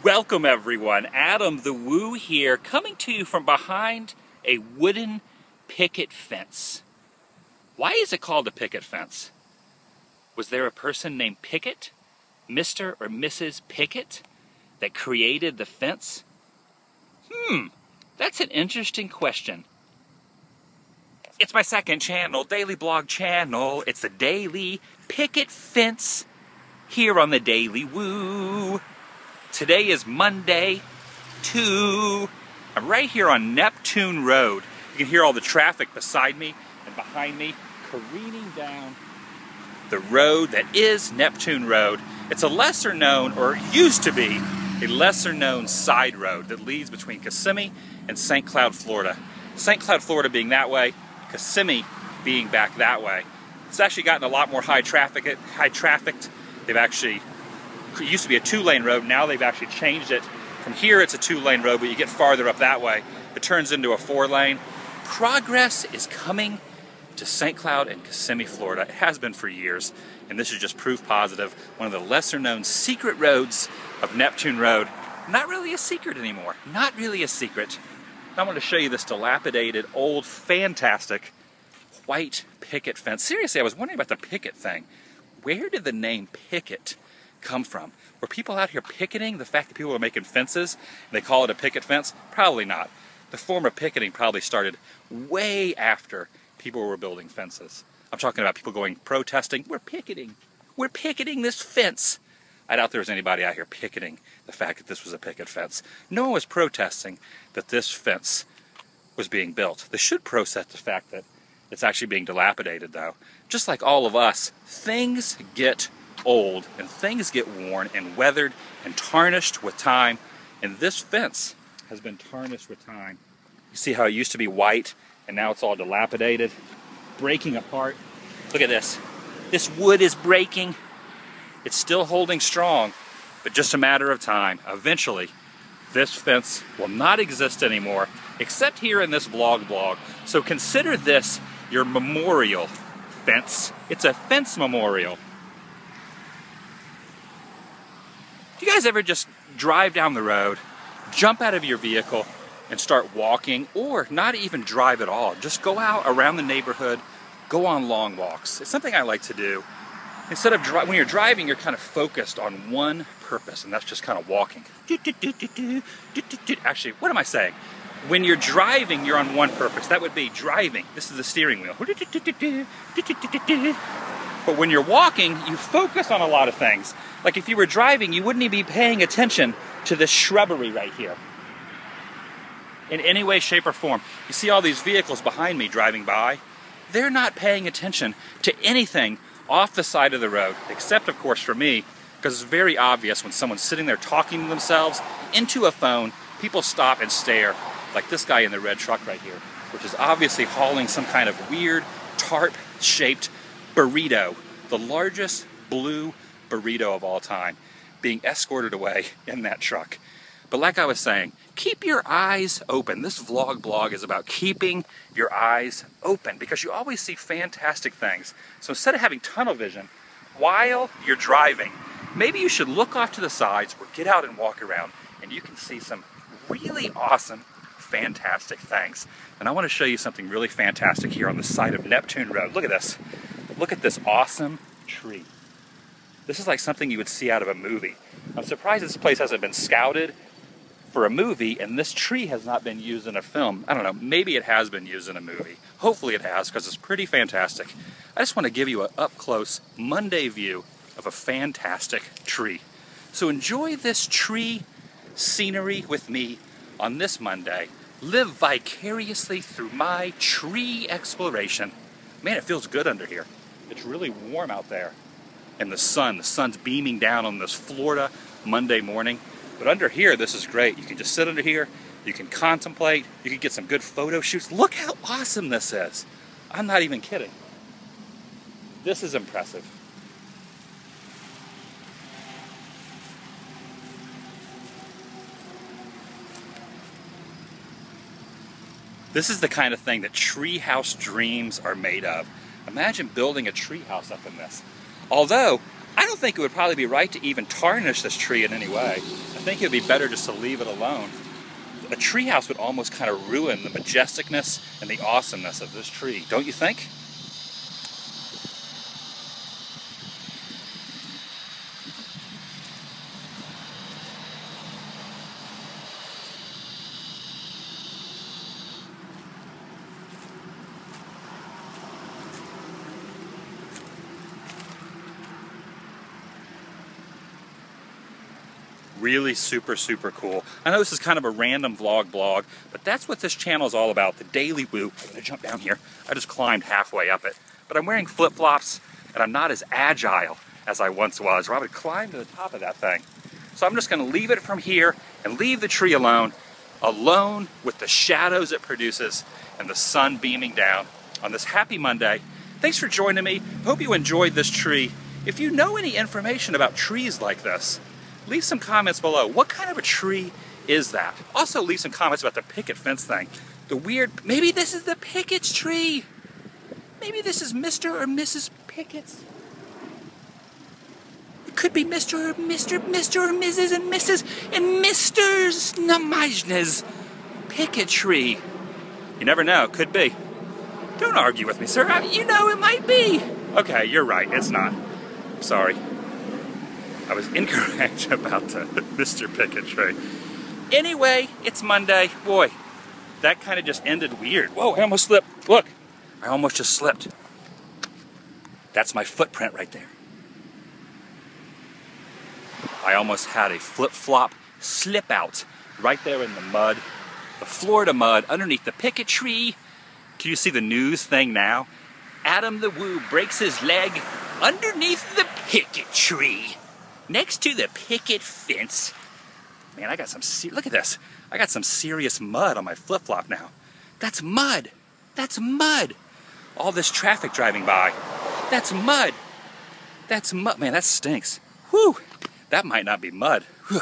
Welcome everyone, Adam the Woo here, coming to you from behind a wooden picket fence. Why is it called a picket fence? Was there a person named Picket, Mr. or Mrs. Picket, that created the fence? That's an interesting question. It's my second channel, daily blog channel. It's the Daily Picket Fence here on the TheDailyWoo. Today is Monday, I'm right here on Neptune Road. You can hear all the traffic beside me and behind me careening down the road that is Neptune Road. It's a lesser known, or used to be, a lesser known side road that leads between Kissimmee and St. Cloud, Florida. St. Cloud, Florida being that way, Kissimmee being back that way. It's actually gotten a lot more high trafficked. They've actually, it used to be a two-lane road, now they've actually changed it. From here it's a two-lane road, but you get farther up that way, it turns into a four-lane. Progress is coming to St. Cloud and Kissimmee, Florida. It has been for years, and this is just proof positive. One of the lesser-known secret roads of Neptune Road. Not really a secret anymore. Not really a secret. I want to show you this dilapidated, old, fantastic white picket fence. Seriously, I was wondering about the picket thing. Where did the name Picket come from? Were people out here picketing the fact that people were making fences and they call it a picket fence? Probably not. The form of picketing probably started way after people were building fences. I'm talking about people going protesting. We're picketing this fence. I doubt there was anybody out here picketing the fact that this was a picket fence. No one was protesting that this fence was being built. They should protest the fact that it's actually being dilapidated, though. Just like all of us, things get old and things get worn and weathered and tarnished with time, and this fence has been tarnished with time. You see how it used to be white and now it's all dilapidated, breaking apart. Look at this. This wood is breaking. It's still holding strong, but just a matter of time. Eventually, this fence will not exist anymore, except here in this blog. So consider this your memorial fence. It's a fence memorial. Do you guys ever just drive down the road, jump out of your vehicle, and start walking, or not even drive at all? Just go out around the neighborhood, go on long walks. It's something I like to do. Instead of when you're driving, you're kind of focused on one purpose, and that's just kind of walking. Actually, what am I saying? When you're driving, you're on one purpose. That would be driving. This is the steering wheel. But when you're walking, you focus on a lot of things. Like if you were driving, you wouldn't even be paying attention to this shrubbery right here in any way, shape, or form. You see all these vehicles behind me driving by? They're not paying attention to anything off the side of the road, except of course for me, because it's very obvious when someone's sitting there talking to themselves into a phone, people stop and stare, like this guy in the red truck right here, which is obviously hauling some kind of weird tarp-shaped burrito, the largest blue burrito of all time, being escorted away in that truck. But like I was saying, keep your eyes open. This blog is about keeping your eyes open, because you always see fantastic things. So instead of having tunnel vision while you're driving, maybe you should look off to the sides or get out and walk around, and you can see some really awesome, fantastic things. And I want to show you something really fantastic here on the side of Neptune Road. Look at this. Look at this awesome tree. This is like something you would see out of a movie. I'm surprised this place hasn't been scouted for a movie, and this tree has not been used in a film. I don't know, maybe it has been used in a movie. Hopefully it has, because it's pretty fantastic. I just want to give you an up-close Monday view of a fantastic tree. So enjoy this tree scenery with me on this Monday. Live vicariously through my tree exploration. Man, it feels good under here. It's really warm out there. And the sun's beaming down on this Florida Monday morning. But under here, this is great. You can just sit under here, you can contemplate, you can get some good photo shoots. Look how awesome this is. I'm not even kidding. This is impressive. This is the kind of thing that treehouse dreams are made of. Imagine building a treehouse up in this. Although, I don't think it would probably be right to even tarnish this tree in any way. I think it would be better just to leave it alone. A treehouse would almost kind of ruin the majesticness and the awesomeness of this tree, don't you think? Really super cool. I know this is kind of a random blog, but that's what this channel is all about, the Daily Woo. I'm gonna jump down here. I just climbed halfway up it. But I'm wearing flip-flops, and I'm not as agile as I once was, or I would climb to the top of that thing. So I'm just gonna leave it from here and leave the tree alone with the shadows it produces and the sun beaming down on this happy Monday. Thanks for joining me. Hope you enjoyed this tree. If you know any information about trees like this, leave some comments below. What kind of a tree is that? Also leave some comments about the picket fence thing. The weird, maybe this is the Pickett's tree. Maybe this is Mr. or Mrs. Pickett's. It could be Mr. or Mr. or Mrs. and Mrs. and Mr.'s Namajna's Picket tree. You never know, could be. Don't argue with me, sir. You know it might be. Okay, you're right, it's not. I'm sorry. I was incorrect about the Mr. Picket tree. Anyway, it's Monday. Boy, that kind of just ended weird. Whoa, I almost slipped. Look, I almost just slipped. That's my footprint right there. I almost had a flip-flop slip out right there in the mud, the Florida mud, underneath the picket tree. Can you see the news thing now? Adam the Woo breaks his leg underneath the picket tree. Next to the picket fence. Man, I got some, look at this. I got some serious mud on my flip-flop now. That's mud. That's mud. All this traffic driving by. That's mud. That's mud. Man, that stinks. Whew. That might not be mud. Whew.